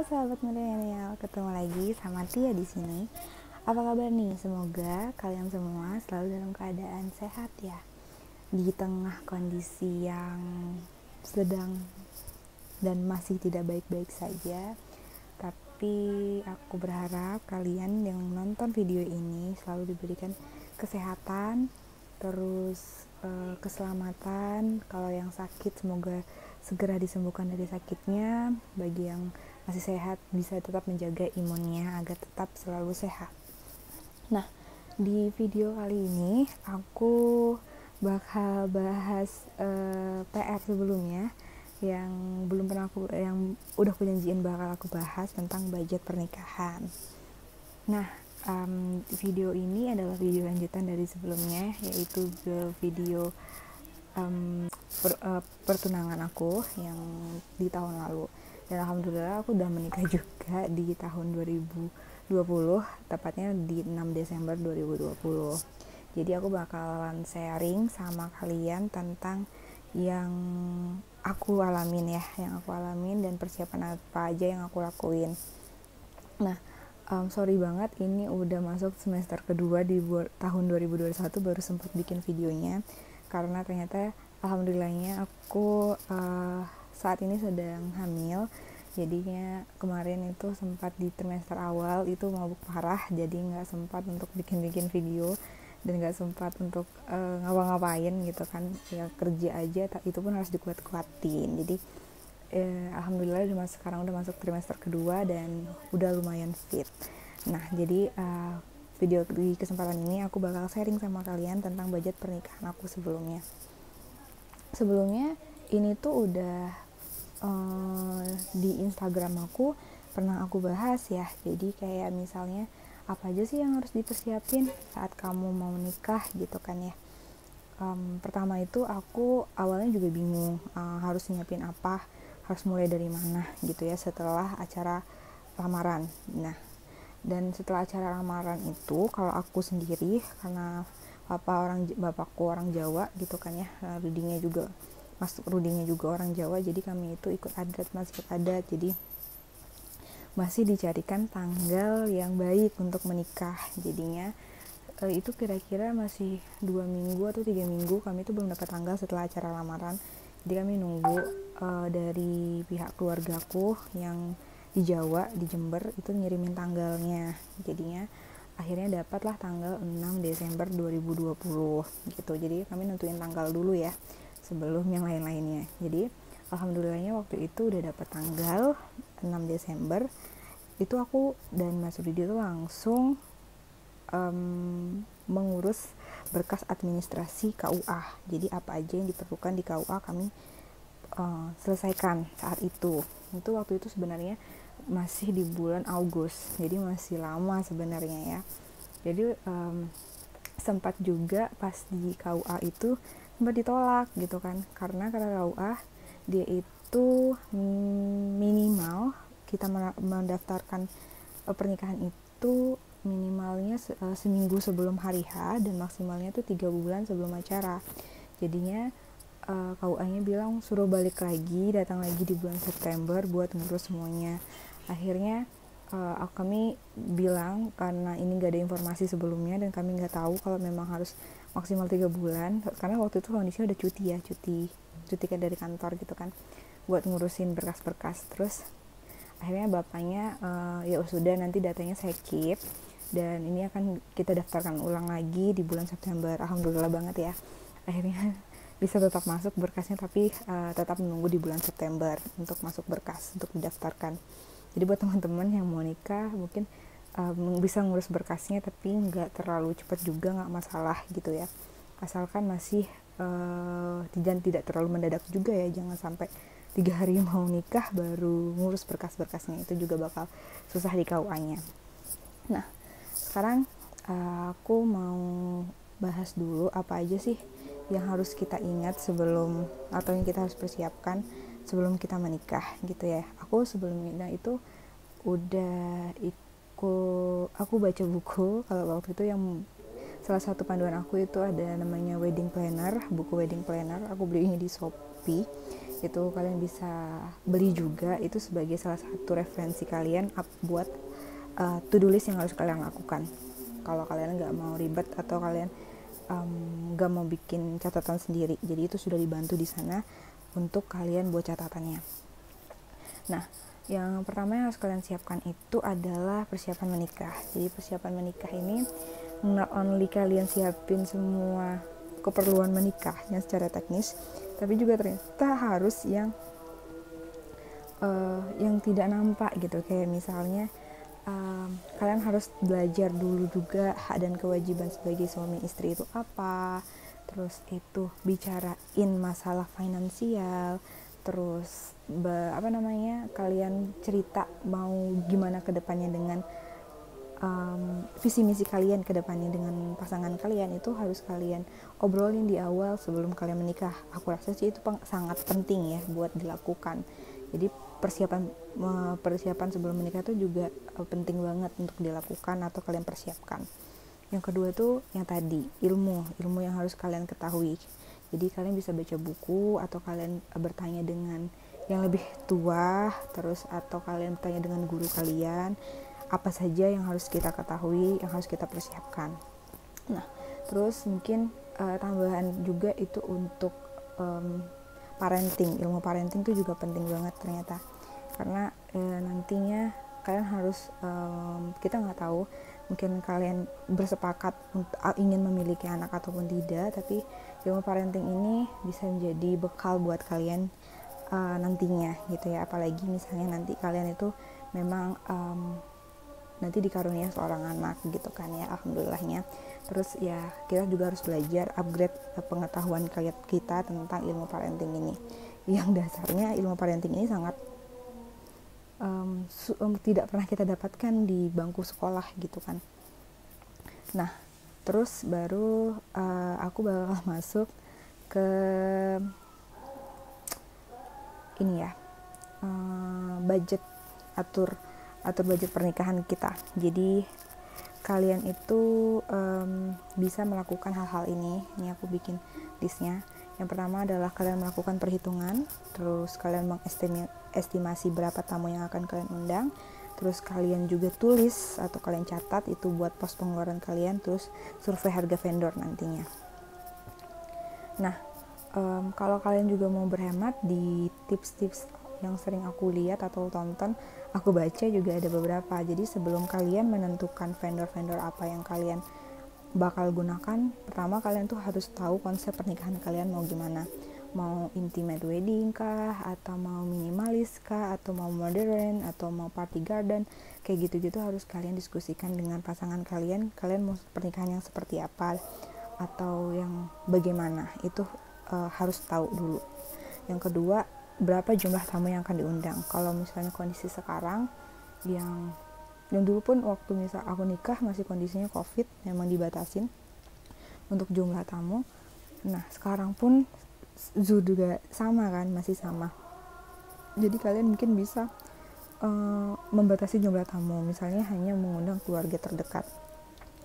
sahabat milenial, ketemu lagi sama Tia di sini. Apa kabar nih? Semoga kalian semua selalu dalam keadaan sehat ya. Di tengah kondisi yang sedang dan masih tidak baik-baik saja. Tapi aku berharap kalian yang menonton video ini selalu diberikan kesehatan, terus keselamatan. Kalau yang sakit semoga segera disembuhkan dari sakitnya. Bagi yang masih sehat bisa tetap menjaga imunnya agar tetap selalu sehat. Nah, di video kali ini aku bakal bahas PR sebelumnya yang belum pernah yang udah aku janjiin bakal aku bahas tentang budget pernikahan. Nah, video ini adalah video lanjutan dari sebelumnya, yaitu video pertunangan aku yang di tahun lalu. Dan alhamdulillah aku udah menikah juga di tahun 2020, tepatnya di 6 Desember 2020. Jadi aku bakalan sharing sama kalian tentang yang aku alamin dan persiapan apa aja yang aku lakuin. Nah, sorry banget ini udah masuk semester kedua di tahun 2021 baru sempat bikin videonya, karena ternyata alhamdulillahnya aku saat ini sedang hamil. Jadinya kemarin itu sempat di trimester awal itu mabuk parah, jadi nggak sempat untuk bikin video dan nggak sempat untuk ngapa-ngapain gitu kan, ya kerja aja, itu pun harus dikuat-kuatin. Jadi alhamdulillah sekarang udah masuk trimester kedua dan udah lumayan fit. Nah, jadi video di kesempatan ini aku bakal sharing sama kalian tentang budget pernikahan aku sebelumnya. Ini tuh udah di Instagram aku pernah aku bahas ya. Jadi kayak misalnya apa aja sih yang harus dipersiapin saat kamu mau nikah gitu kan ya. Pertama itu aku awalnya juga bingung harus nyiapin apa, harus mulai dari mana gitu ya setelah acara lamaran. Nah, dan setelah acara lamaran itu kalau aku sendiri, karena bapakku orang Jawa gitu kan ya, rudingnya juga orang Jawa, jadi kami itu masih ikut adat. Jadi masih dicarikan tanggal yang baik untuk menikah. Jadinya itu kira-kira masih 2 minggu atau 3 minggu kami itu belum dapat tanggal setelah acara lamaran. Jadi kami nunggu dari pihak keluargaku yang di Jawa, di Jember itu ngirimin tanggalnya. Jadinya akhirnya dapatlah tanggal 6 Desember 2020 gitu. Jadi kami nentuin tanggal dulu ya sebelum yang lain-lainnya. Jadi alhamdulillahnya waktu itu udah dapat tanggal 6 Desember. Itu aku dan Mas Rudi itu langsung mengurus berkas administrasi KUA. Jadi apa aja yang diperlukan di KUA kami selesaikan saat itu. Itu waktu itu sebenarnya masih di bulan Agustus, jadi masih lama sebenarnya ya. Jadi sempat juga pas di KUA itu sempat ditolak gitu kan, karena kata KUA dia itu minimal kita mendaftarkan pernikahan itu minimalnya seminggu sebelum hari H dan maksimalnya tuh 3 bulan sebelum acara. Jadinya KUA-nya bilang suruh balik lagi, datang lagi di bulan September buat ngurus semuanya. Akhirnya kami bilang karena ini gak ada informasi sebelumnya dan kami gak tahu kalau memang harus maksimal 3 bulan, karena waktu itu kondisinya udah cuti kan dari kantor gitu kan, buat ngurusin berkas-berkas. Terus akhirnya bapaknya ya sudah, nanti datanya saya keep dan ini akan kita daftarkan ulang lagi di bulan September. Alhamdulillah banget ya, akhirnya bisa tetap masuk berkasnya, tapi tetap menunggu di bulan September untuk masuk berkas untuk didaftarkan. Jadi buat teman-teman yang mau nikah mungkin bisa ngurus berkasnya, tapi nggak terlalu cepat juga, nggak masalah gitu ya, asalkan masih dan tidak terlalu mendadak juga ya. Jangan sampai 3 hari mau nikah baru ngurus berkas-berkasnya, itu juga bakal susah di KUA-nya. Nah, sekarang aku mau bahas dulu apa aja sih yang harus kita ingat sebelum, atau yang kita harus persiapkan sebelum kita menikah gitu ya. Aku sebelumnya itu aku baca buku, kalau waktu itu yang salah satu panduan aku itu ada namanya wedding planner, buku wedding planner. Aku belinya di Shopee. itu kalian bisa beli juga, itu sebagai salah satu referensi kalian buat to-do list yang harus kalian lakukan. Kalau kalian nggak mau ribet atau kalian nggak mau bikin catatan sendiri, jadi itu sudah dibantu di sana untuk kalian buat catatannya. Nah, yang pertama yang harus kalian siapkan itu adalah persiapan menikah. Jadi persiapan menikah ini not only kalian siapin semua keperluan menikahnya secara teknis, tapi juga ternyata harus yang tidak nampak gitu. Kayak misalnya kalian harus belajar dulu juga hak dan kewajiban sebagai suami istri itu apa, terus itu bicarain masalah finansial, terus kalian cerita mau gimana kedepannya dengan visi misi kalian kedepannya dengan pasangan kalian, itu harus kalian obrolin di awal sebelum kalian menikah. Aku rasa sih itu sangat penting ya buat dilakukan. Jadi persiapan sebelum menikah itu juga penting banget untuk dilakukan atau kalian persiapkan. Yang kedua tuh yang tadi, ilmu yang harus kalian ketahui. Jadi kalian bisa baca buku atau kalian bertanya dengan yang lebih tua, terus atau kalian bertanya dengan guru kalian, apa saja yang harus kita ketahui, yang harus kita persiapkan. Nah, terus mungkin tambahan juga itu untuk parenting. Ilmu parenting itu juga penting banget ternyata, karena nantinya kalian harus kita nggak tahu, mungkin kalian bersepakat ingin memiliki anak ataupun tidak, tapi ilmu parenting ini bisa menjadi bekal buat kalian nantinya gitu ya. Apalagi misalnya nanti kalian itu memang nanti dikarunia seorang anak gitu kan ya, alhamdulillahnya. Terus ya kita juga harus belajar upgrade pengetahuan kita tentang ilmu parenting ini, yang dasarnya ilmu parenting ini sangat tidak pernah kita dapatkan di bangku sekolah gitu kan. Nah, terus baru aku bakal masuk ke ini ya, budget, atur budget pernikahan kita. Jadi kalian itu bisa melakukan hal-hal ini. Ini aku bikin listnya. Yang pertama adalah kalian melakukan perhitungan, terus kalian mengestimasi berapa tamu yang akan kalian undang, terus kalian juga tulis atau kalian catat itu buat pos pengeluaran kalian, terus survei harga vendor nantinya. Nah, kalau kalian juga mau berhemat, di tips-tips yang sering aku lihat atau tonton, aku baca juga ada beberapa. Jadi sebelum kalian menentukan vendor-vendor apa yang kalian bakal gunakan, pertama kalian tuh harus tahu konsep pernikahan kalian mau gimana. Mau intimate wedding kah, atau mau minimalis kah, atau mau modern, atau mau party garden, kayak gitu-gitu harus kalian diskusikan dengan pasangan kalian. Kalian mau pernikahan yang seperti apa atau yang bagaimana, itu harus tahu dulu. Yang kedua, berapa jumlah tamu yang akan diundang. Kalau misalnya kondisi sekarang yang dulu pun waktu misal aku nikah masih kondisinya COVID, memang dibatasin untuk jumlah tamu. Nah, sekarang pun juga sama kan, masih sama. Jadi kalian mungkin bisa membatasi jumlah tamu, misalnya hanya mengundang keluarga terdekat.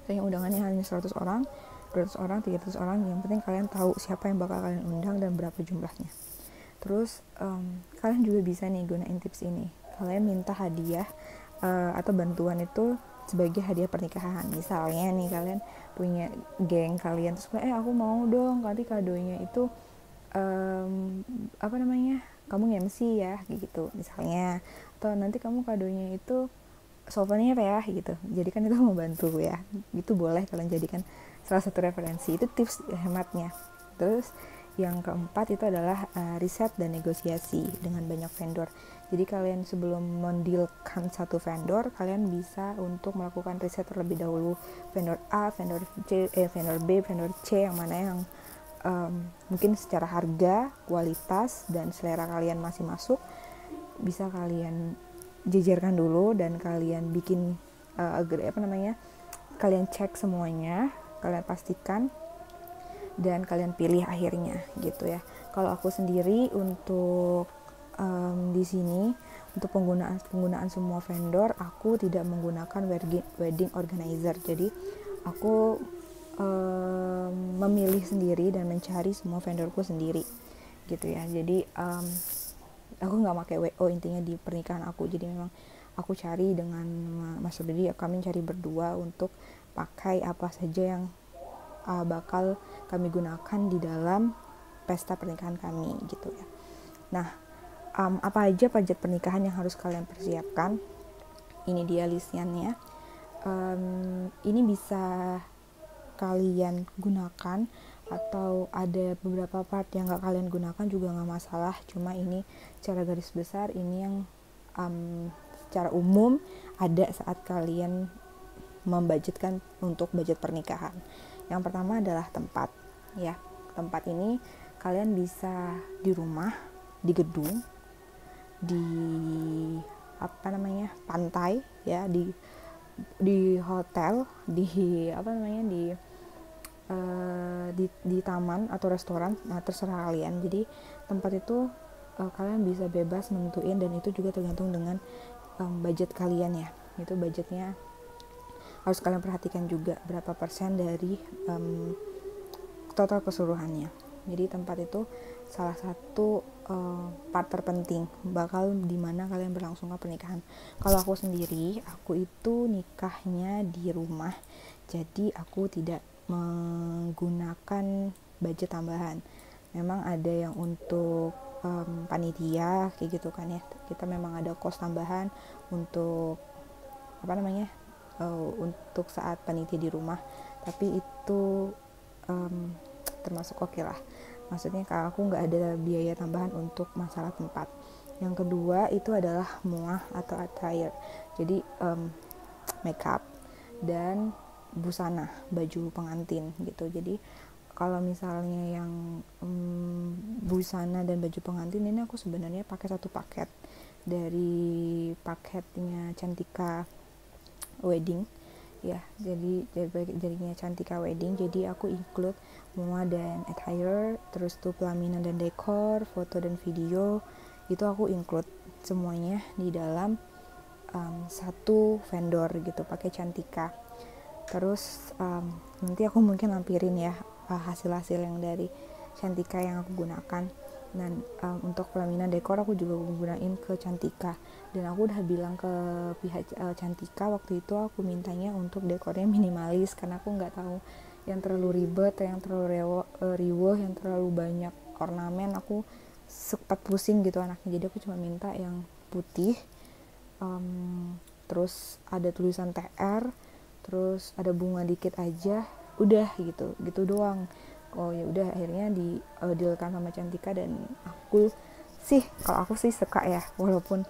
Misalnya undangannya hanya 100 orang, 200 orang, 300 orang, yang penting kalian tahu siapa yang bakal kalian undang dan berapa jumlahnya. Terus kalian juga bisa nih gunain tips ini. Kalian minta hadiah atau bantuan itu sebagai hadiah pernikahan. Misalnya nih kalian punya geng kalian, terus aku mau dong nanti kadonya itu kamu MC ya gitu misalnya, atau nanti kamu kadonya itu souvenir ya gitu. Jadi kan itu membantu ya, itu boleh kalian jadikan salah satu referensi. Itu tips hematnya. Terus yang keempat itu adalah riset dan negosiasi dengan banyak vendor. Jadi kalian sebelum mendealkan satu vendor, kalian bisa untuk melakukan riset terlebih dahulu. Vendor A, vendor C, vendor B, vendor C, yang mana yang mungkin secara harga, kualitas, dan selera kalian masih masuk, bisa kalian jejerkan dulu dan kalian bikin kalian cek semuanya, kalian pastikan, dan kalian pilih akhirnya gitu ya. Kalau aku sendiri untuk di sini untuk penggunaan semua vendor, aku tidak menggunakan wedding organizer. Jadi aku memilih sendiri dan mencari semua vendorku sendiri gitu ya. Jadi aku nggak pakai WO intinya di pernikahan aku. Jadi memang aku cari dengan Mas Rudi, kami cari berdua untuk pakai apa saja yang bakal kami gunakan di dalam pesta pernikahan kami gitu ya. Nah, apa aja budget pernikahan yang harus kalian persiapkan? Ini dia listnya. Ini bisa kalian gunakan atau ada beberapa part yang gak kalian gunakan juga gak masalah. Cuma ini secara garis besar ini yang secara umum ada saat kalian membudgetkan untuk budget pernikahan. Yang pertama adalah tempat ya. Tempat ini kalian bisa di rumah, di gedung, di pantai ya, di hotel, di taman atau restoran, terserah kalian. Jadi tempat itu kalian bisa bebas menentuin, dan itu juga tergantung dengan budget kalian ya. Itu budgetnya harus kalian perhatikan juga berapa persen dari total keseluruhannya. Jadi tempat itu salah satu part terpenting bakal dimana kalian berlangsungkan pernikahan. Kalau aku sendiri, aku itu nikahnya di rumah, jadi aku tidak menggunakan budget tambahan. Memang ada yang untuk panitia kayak gitu kan ya, kita memang ada kos tambahan untuk untuk saat panitia di rumah, tapi itu termasuk oke lah. Maksudnya kalau aku nggak ada biaya tambahan untuk masalah tempat. Yang kedua itu adalah muah atau attire. Jadi makeup dan busana, baju pengantin gitu. Jadi kalau misalnya yang busana dan baju pengantin ini aku sebenarnya pakai satu paket dari paketnya Cantika Wedding ya. Jadi jadinya Cantika Wedding, jadi aku include muah dan attire, terus tuh pelaminan dan dekor, foto dan video, itu aku include semuanya di dalam satu vendor gitu, pakai Cantika. Terus nanti aku mungkin lampirin ya hasil-hasil yang dari Cantika yang aku gunakan. Dan untuk pelaminan dekor aku juga gunain ke Cantika, dan aku udah bilang ke pihak Cantika waktu itu, aku mintanya untuk dekornya minimalis karena aku nggak tahu yang terlalu ribet, yang terlalu riweh, yang terlalu banyak ornamen, aku sempat pusing gitu anaknya. Jadi aku cuma minta yang putih, terus ada tulisan TR, terus ada bunga dikit aja, udah gitu doang. Oh ya udah, akhirnya dealkan sama Cantika, dan kalau aku sih suka ya, walaupun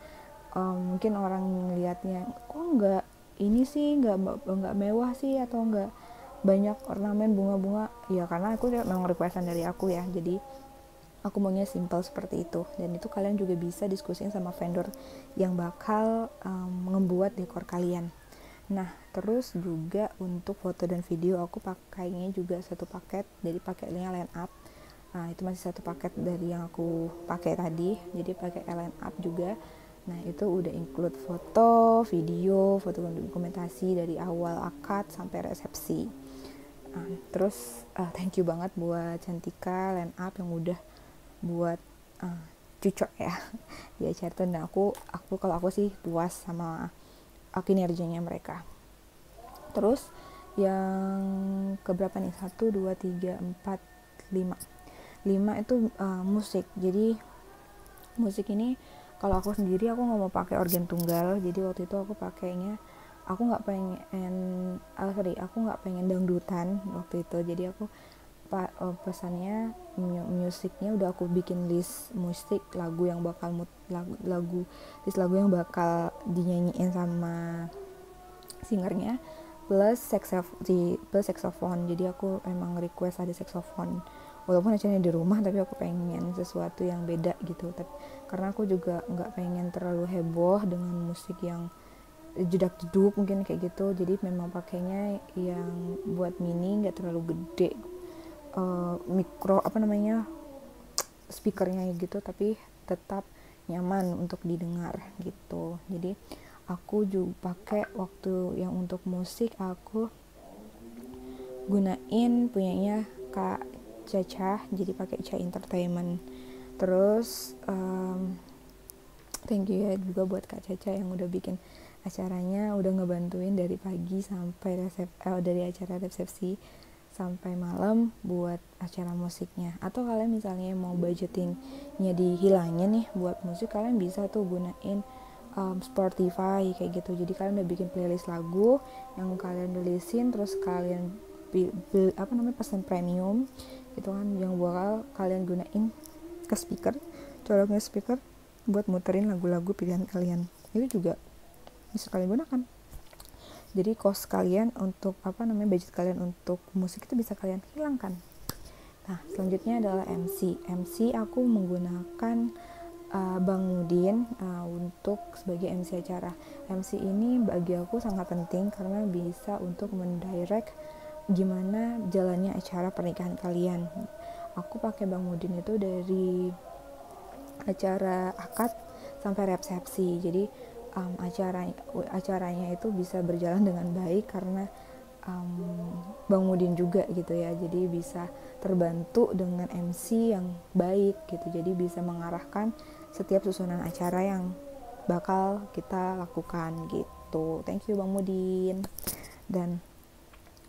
mungkin orang ngelihatnya kok nggak ini sih, nggak mewah sih, atau nggak banyak ornamen bunga-bunga ya, karena aku memang requestan dari aku ya, jadi aku maunya simple seperti itu. Dan itu kalian juga bisa diskusiin sama vendor yang bakal membuat dekor kalian. Nah, terus juga untuk foto dan video aku pakainya juga satu paket, jadi paketnya line up. Nah, itu masih satu paket dari yang aku pakai tadi, jadi pakai line up juga. Nah, itu udah include foto, video, foto dokumentasi dari awal akad sampai resepsi. Terus thank you banget buat Cantika line up yang udah buat cucok ya di acara itu. Dan aku kalau aku sih puas sama kinerjanya mereka. Terus yang keberapa nih, 1, 2, 3, 4, 5 itu musik. Jadi musik ini kalau aku sendiri aku nggak mau pakai organ tunggal, jadi waktu itu aku pakainya, aku nggak pengen dangdutan waktu itu. Jadi aku pesannya musiknya udah aku bikin list musik lagu yang bakal list lagu yang bakal dinyanyiin sama singernya, plus saxophone. Jadi aku emang request ada saxophone, walaupun acaranya di rumah, tapi aku pengen sesuatu yang beda gitu. Karena aku juga nggak pengen terlalu heboh dengan musik yang jedak-jeduk mungkin kayak gitu. Jadi memang pakainya yang buat mini, nggak terlalu gede, speakernya gitu, tapi tetap nyaman untuk didengar gitu. Jadi aku juga pakai waktu yang untuk musik, aku gunain punyanya Kak Caca, jadi pakai Caca Entertainment. Terus thank you ya juga buat Kak Caca yang udah bikin acaranya, udah ngebantuin dari pagi sampai dari acara resepsi sampai malam buat acara musiknya. Atau kalian misalnya mau budgetingnya dihilangin nih buat musik, kalian bisa tuh gunain Spotify kayak gitu. Jadi kalian udah bikin playlist lagu yang kalian rilisin, terus kalian pesan premium itu kan, yang bakal kalian gunain ke speaker, coloknya speaker buat muterin lagu-lagu pilihan kalian. Itu juga bisa kalian gunakan. Jadi cost kalian untuk budget kalian untuk musik itu bisa kalian hilangkan. Nah, selanjutnya adalah MC. MC aku menggunakan Bang Mudin untuk sebagai MC acara. MC ini bagi aku sangat penting karena bisa untuk mendirect gimana jalannya acara pernikahan kalian. Aku pakai Bang Mudin itu dari acara akad sampai resepsi. Jadi acaranya itu bisa berjalan dengan baik karena Bang Mudin juga gitu ya. Jadi bisa terbantu dengan MC yang baik gitu. Jadi bisa mengarahkan setiap susunan acara yang bakal kita lakukan gitu. Thank you Bang Mudin. Dan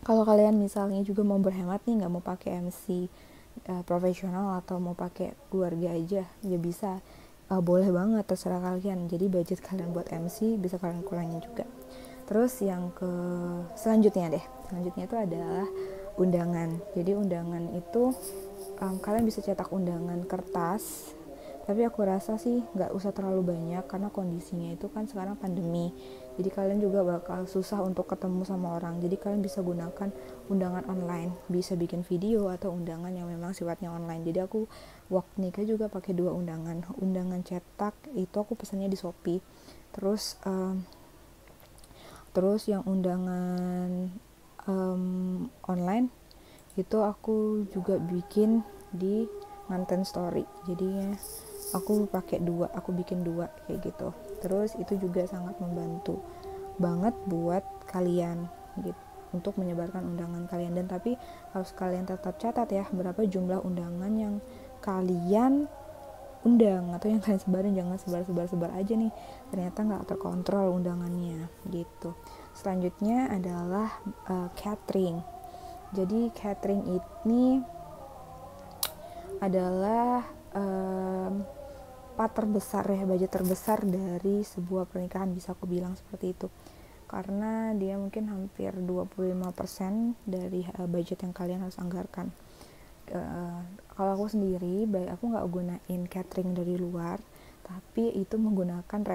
kalau kalian misalnya juga mau berhemat nih, nggak mau pakai MC profesional atau mau pakai keluarga aja, ya bisa, boleh banget, terserah kalian. Jadi budget kalian buat MC bisa kalian kurangin juga. Terus yang selanjutnya itu adalah undangan. Jadi undangan itu kalian bisa cetak undangan kertas, tapi aku rasa sih nggak usah terlalu banyak karena kondisinya itu kan sekarang pandemi. Jadi kalian juga bakal susah untuk ketemu sama orang. Jadi kalian bisa gunakan undangan online, bisa bikin video atau undangan yang memang sifatnya online. Jadi aku waktu nikah juga pakai 2 undangan. Undangan cetak itu aku pesannya di Shopee. Terus yang undangan online itu aku juga bikin di Nganten Story. Jadinya aku bikin 2 kayak gitu. Terus itu juga sangat membantu banget buat kalian gitu untuk menyebarkan undangan kalian. Dan tapi harus kalian tetap catat ya berapa jumlah undangan yang kalian undang atau yang kalian sebarin. Jangan sebar aja nih, ternyata nggak terkontrol undangannya gitu. Selanjutnya adalah catering. Jadi catering ini adalah budget terbesar dari sebuah pernikahan, bisa aku bilang seperti itu, karena dia mungkin hampir 25% dari budget yang kalian harus anggarkan. Kalau aku sendiri, aku nggak gunain catering dari luar, tapi itu menggunakan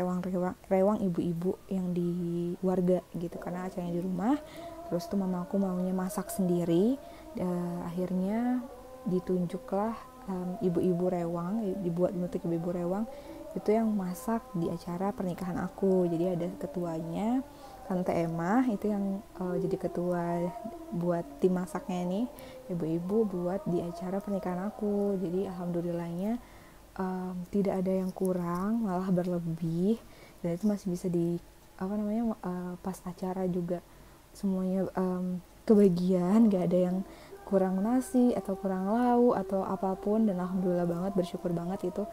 rewang ibu-ibu yang di warga gitu, karena acaranya di rumah. Terus tuh mamaku maunya masak sendiri, akhirnya ditunjuklah ibu-ibu rewang, dibuat bentuk ibu-ibu rewang itu yang masak di acara pernikahan aku. Jadi ada ketuanya, Tante Emma itu yang jadi ketua buat tim masaknya nih, ibu-ibu buat di acara pernikahan aku. Jadi alhamdulillahnya tidak ada yang kurang, malah berlebih, dan itu masih bisa pas acara juga semuanya kebagian, gak ada yang kurang nasi atau kurang lauk atau apapun. Dan alhamdulillah banget, bersyukur banget itu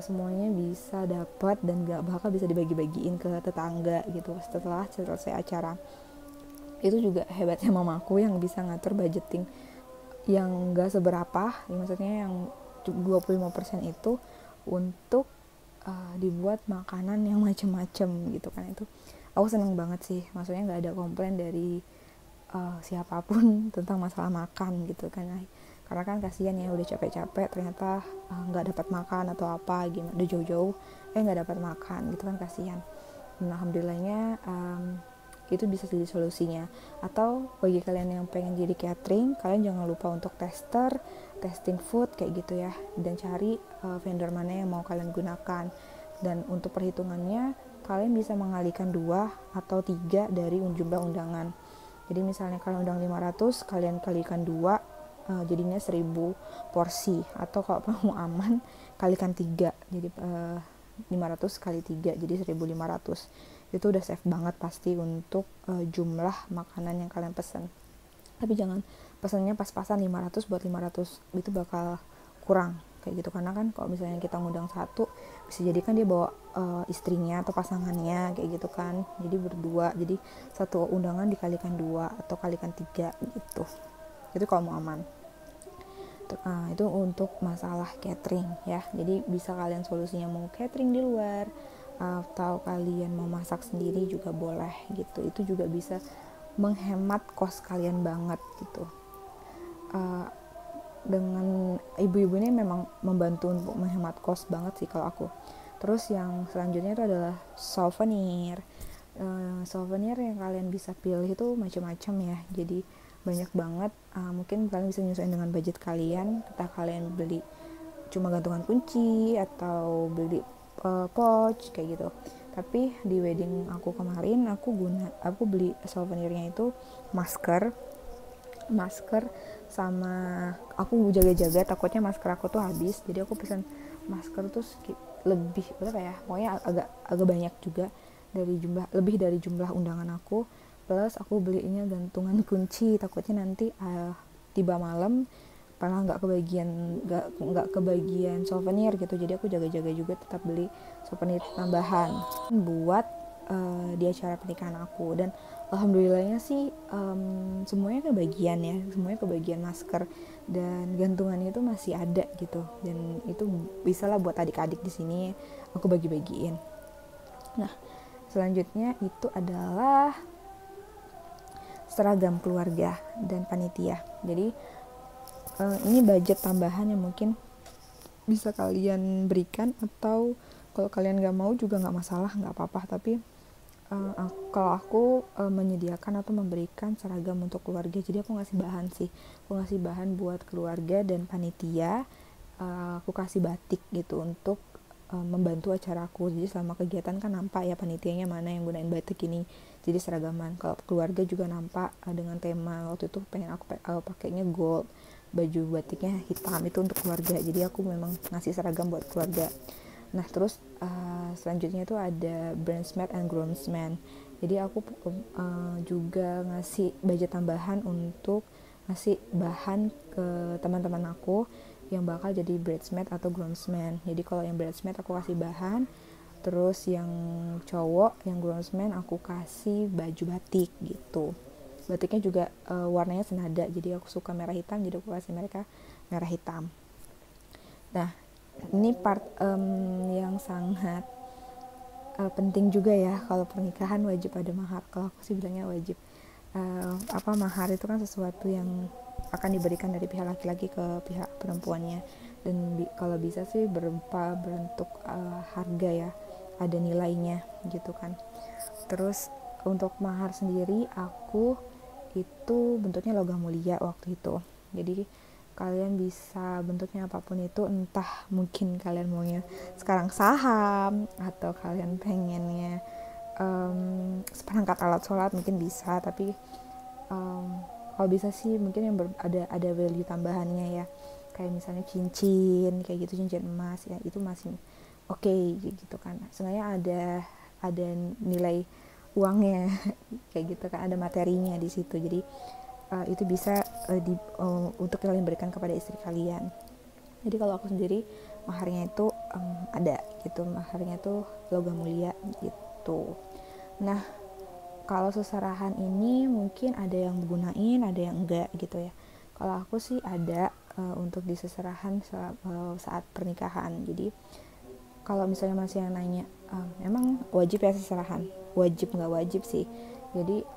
semuanya bisa dapat dan gak bakal bisa dibagi-bagiin ke tetangga gitu setelah selesai acara. Itu juga hebatnya mamaku yang bisa ngatur budgeting yang gak seberapa, maksudnya yang 25% itu untuk dibuat makanan yang macem-macem gitu kan. Itu aku seneng banget sih, maksudnya gak ada komplain dari siapapun tentang masalah makan gitu kan. Karena kan kasihan ya, udah capek-capek ternyata nggak dapat makan atau apa gimana, udah jauh-jauh nggak dapat makan gitu kan, kasihan. Dan alhamdulillahnya itu bisa jadi solusinya. Atau bagi kalian yang pengen jadi catering, kalian jangan lupa untuk testing food kayak gitu ya, dan cari vendor mana yang mau kalian gunakan. Dan untuk perhitungannya kalian bisa mengalihkan 2 atau 3 dari jumlah undangan. Jadi misalnya kalian undang 500, kalian kalikan 2, jadinya 1000 porsi. Atau kalau mau aman, kalikan 3, jadi 500 kali 3, jadi 1500. Itu udah safe banget pasti untuk jumlah makanan yang kalian pesan. Tapi jangan pesannya pas-pasan 500 buat 500, itu bakal kurang kayak gitu. Karena kan kalau misalnya kita ngundang satu, bisa jadi kan dia bawa istrinya atau pasangannya kayak gitu kan, jadi berdua, jadi satu undangan dikalikan 2 atau kalikan 3 gitu. Itu kalau mau aman. Itu untuk masalah catering ya. Jadi bisa kalian solusinya mau catering di luar atau kalian mau masak sendiri juga boleh gitu. Itu juga bisa menghemat kos kalian banget gitu. Dengan ibu-ibu ini memang membantu untuk menghemat kos banget sih kalau aku. Terus yang selanjutnya itu adalah souvenir. Souvenir yang kalian bisa pilih itu macam-macam ya. Jadi banyak banget. Mungkin kalian bisa nyesuaiin dengan budget kalian. Entah kalian beli cuma gantungan kunci atau beli pouch kayak gitu. Tapi di wedding aku kemarin aku beli souvenirnya itu masker sama aku jaga-jaga takutnya masker aku tuh habis, jadi aku pesan masker tuh lebih berapa ya, pokoknya agak banyak juga lebih dari jumlah undangan aku, plus aku belinya gantungan kunci takutnya nanti tiba malam malah nggak kebagian souvenir gitu. Jadi aku jaga-jaga juga tetap beli souvenir tambahan buat di acara pernikahan aku. Dan alhamdulillahnya sih semuanya kebagian masker dan gantungannya itu masih ada gitu, dan itu bisa lah buat adik-adik di sini aku bagi-bagiin. Nah selanjutnya itu adalah seragam keluarga dan panitia. Jadi ini budget tambahan yang mungkin bisa kalian berikan, atau kalau kalian gak mau juga gak masalah, gak apa-apa. Tapi kalau aku menyediakan atau memberikan seragam untuk keluarga, jadi aku ngasih bahan buat keluarga dan panitia. Aku kasih batik gitu untuk membantu acaraku. Jadi selama kegiatan kan nampak ya panitianya mana yang gunain batik ini, jadi seragaman. Kalau keluarga juga nampak dengan tema. Waktu itu pengen aku pakainya gold, baju batiknya hitam, itu untuk keluarga. Jadi aku memang ngasih seragam buat keluarga. Nah terus selanjutnya itu ada bridesmaid and groomsmen. Jadi aku juga ngasih budget tambahan untuk ngasih bahan ke teman-teman aku yang bakal jadi bridesmaid atau groomsmen. Jadi kalau yang bridesmaid aku kasih bahan, terus yang cowok yang groomsmen aku kasih baju batik gitu. Batiknya juga warnanya senada, jadi aku suka merah hitam, jadi aku kasih mereka merah hitam. Nah ini part yang sangat penting juga ya. Kalau pernikahan wajib ada mahar. Kalau aku sih bilangnya wajib. Mahar itu kan sesuatu yang akan diberikan dari pihak laki-laki ke pihak perempuannya, dan kalau bisa sih berupa bentuk harga ya, ada nilainya gitu kan. Terus untuk mahar sendiri aku itu bentuknya logam mulia waktu itu. Jadi kalian bisa bentuknya apapun itu, entah mungkin kalian maunya sekarang saham, atau kalian pengennya seperangkat alat sholat mungkin bisa. Tapi kalau bisa sih mungkin yang ada value tambahannya ya, kayak misalnya cincin kayak gitu, cincin emas ya, itu masih oke gitu kan. Sebenarnya ada nilai uangnya kayak gitu kan, ada materinya di situ. Jadi itu bisa untuk kalian berikan kepada istri kalian. Jadi kalau aku sendiri maharnya itu ada gitu, maharnya itu logam mulia gitu. Nah kalau seserahan ini mungkin ada yang gunain, ada yang enggak gitu ya. Kalau aku sih ada untuk di seserahan saat pernikahan. Jadi kalau misalnya masih yang nanya emang wajib ya seserahan, wajib nggak wajib sih. Jadi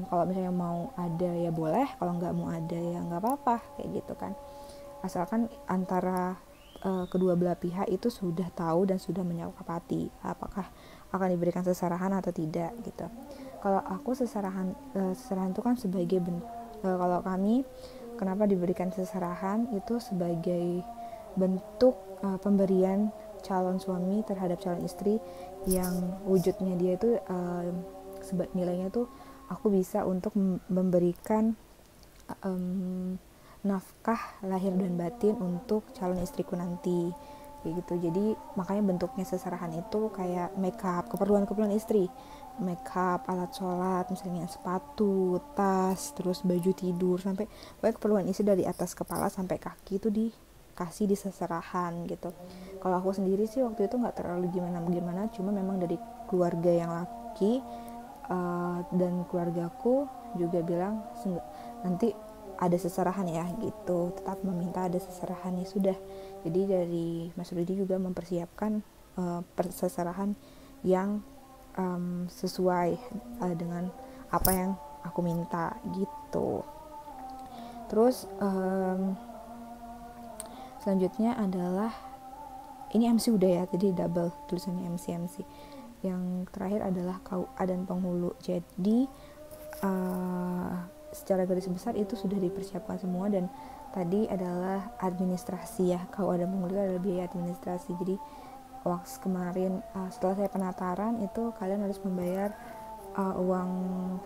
kalau misalnya mau ada ya boleh, kalau nggak mau ada ya nggak apa-apa kayak gitu kan. Asalkan antara kedua belah pihak itu sudah tahu dan sudah menyepakati apakah akan diberikan seserahan atau tidak gitu. Kalau aku seserahan itu kan sebagai kalau kami kenapa diberikan seserahan itu sebagai bentuk pemberian calon suami terhadap calon istri yang wujudnya dia itu nilainya tuh aku bisa untuk memberikan nafkah lahir dan batin untuk calon istriku nanti kayak gitu. Jadi makanya bentuknya seserahan itu kayak makeup, keperluan istri, makeup, alat sholat, misalnya sepatu, tas, terus baju tidur, sampai keperluan istri dari atas kepala sampai kaki itu kasih di seserahan gitu. Kalau aku sendiri sih waktu itu nggak terlalu gimana, cuma memang dari keluarga yang laki dan keluargaku juga bilang nanti ada seserahan ya gitu, tetap meminta ada seserahan, ya sudah. Jadi dari Mas Rudi juga mempersiapkan seserahan yang sesuai dengan apa yang aku minta gitu. Terus selanjutnya adalah ini MC udah ya, jadi double tulisannya MC. Yang terakhir adalah KUA dan penghulu. Jadi secara garis besar itu sudah dipersiapkan semua, dan tadi adalah administrasi ya. KUA dan penghulu adalah biaya administrasi. Jadi waktu kemarin setelah saya penataran itu kalian harus membayar uang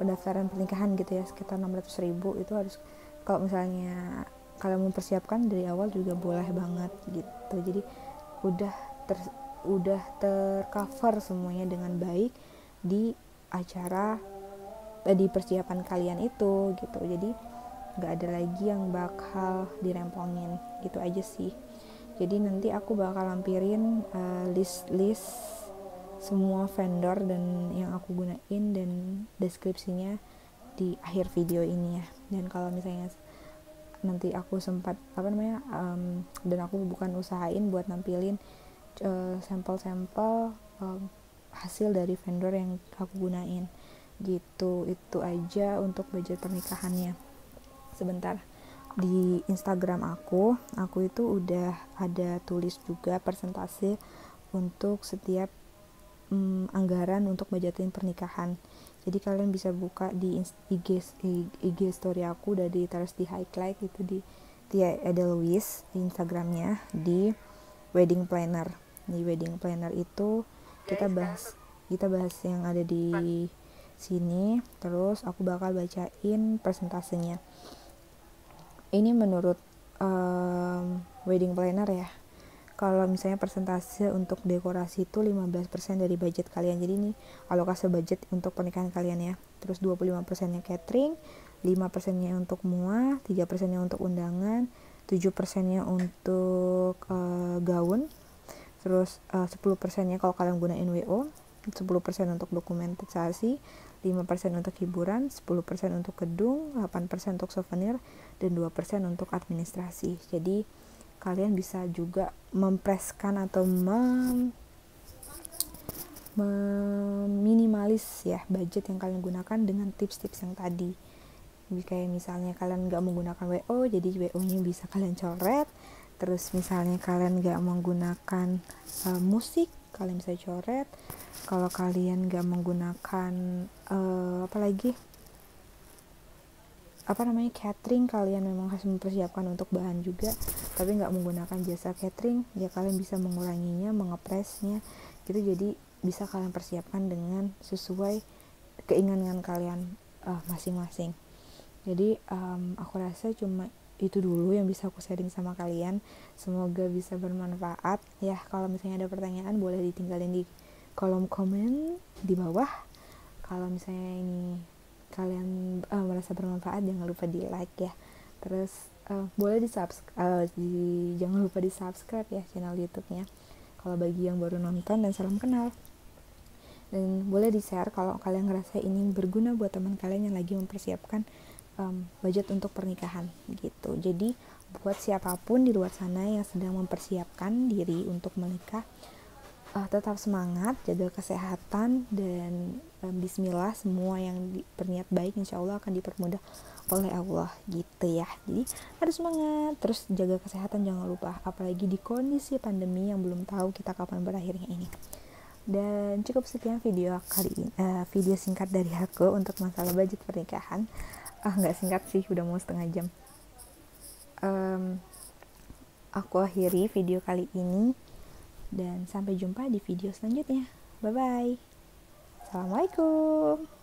pendaftaran pernikahan gitu ya, sekitar 600.000. Itu harus, kalau misalnya kalian mempersiapkan dari awal juga boleh banget gitu. Jadi udah tercover semuanya dengan baik di acara di persiapan kalian itu gitu. Jadi nggak ada lagi yang bakal dirempongin gitu aja sih. Jadi nanti aku bakal lampirin list semua vendor dan yang aku gunain dan deskripsinya di akhir video ini ya. Dan kalau misalnya nanti aku sempat dan aku bukan usahain buat nampilin sampel-sampel hasil dari vendor yang aku gunain gitu. Itu aja untuk budget pernikahannya. Sebentar, di Instagram aku itu udah ada tulis juga persentase untuk setiap anggaran untuk budgetin pernikahan. Jadi kalian bisa buka di IG story aku, udah ditaruh di highlight itu di Tia Edelweiss di Instagramnya, di wedding planner. Di wedding planner itu kita bahas yang ada di sini, terus aku bakal bacain persentasenya. Ini menurut wedding planner ya. Kalau misalnya persentase untuk dekorasi itu 15% dari budget kalian. Jadi ini alokasi budget untuk pernikahan kalian ya. Terus 25%-nya catering, 5%-nya untuk MUA, 3%-nya untuk undangan, 7%-nya untuk gaun. Terus 10%-nya kalau kalian gunain WO, 10% untuk dokumentasi, 5% untuk hiburan, 10% untuk gedung, 8% untuk souvenir, dan 2% untuk administrasi. Jadi kalian bisa juga mempreskan atau meminimalis ya budget yang kalian gunakan dengan tips-tips yang tadi. Jadi kayak misalnya kalian nggak menggunakan WO, jadi WO-nya bisa kalian coret. Terus misalnya kalian nggak menggunakan musik, kalian bisa coret. Kalau kalian nggak menggunakan catering, kalian memang harus mempersiapkan untuk bahan juga, tapi nggak menggunakan jasa catering, ya kalian bisa menguranginya, mengepresnya gitu. Jadi bisa kalian persiapkan dengan sesuai keinginan kalian masing-masing. Jadi aku rasa cuma itu dulu yang bisa aku sharing sama kalian. Semoga bisa bermanfaat ya. Kalau misalnya ada pertanyaan boleh ditinggalin di kolom komen di bawah. Kalau misalnya ini kalian merasa bermanfaat, jangan lupa di like ya. Terus boleh jangan lupa di subscribe ya channel YouTube-nya kalau bagi yang baru nonton, dan salam kenal. Dan boleh di share kalau kalian ngerasa ini berguna buat teman kalian yang lagi mempersiapkan budget untuk pernikahan gitu. Jadi buat siapapun di luar sana yang sedang mempersiapkan diri untuk menikah, tetap semangat, jaga kesehatan, dan bismillah, semua yang berniat baik insya Allah akan dipermudah oleh Allah gitu ya. Jadi harus semangat, terus jaga kesehatan jangan lupa, apalagi di kondisi pandemi yang belum tahu kita kapan berakhirnya ini. Dan cukup sekian video kali ini, video singkat dari aku untuk masalah budget pernikahan. Nggak singkat sih, udah mau setengah jam. Aku akhiri video kali ini, dan sampai jumpa di video selanjutnya. Bye bye. Assalamualaikum.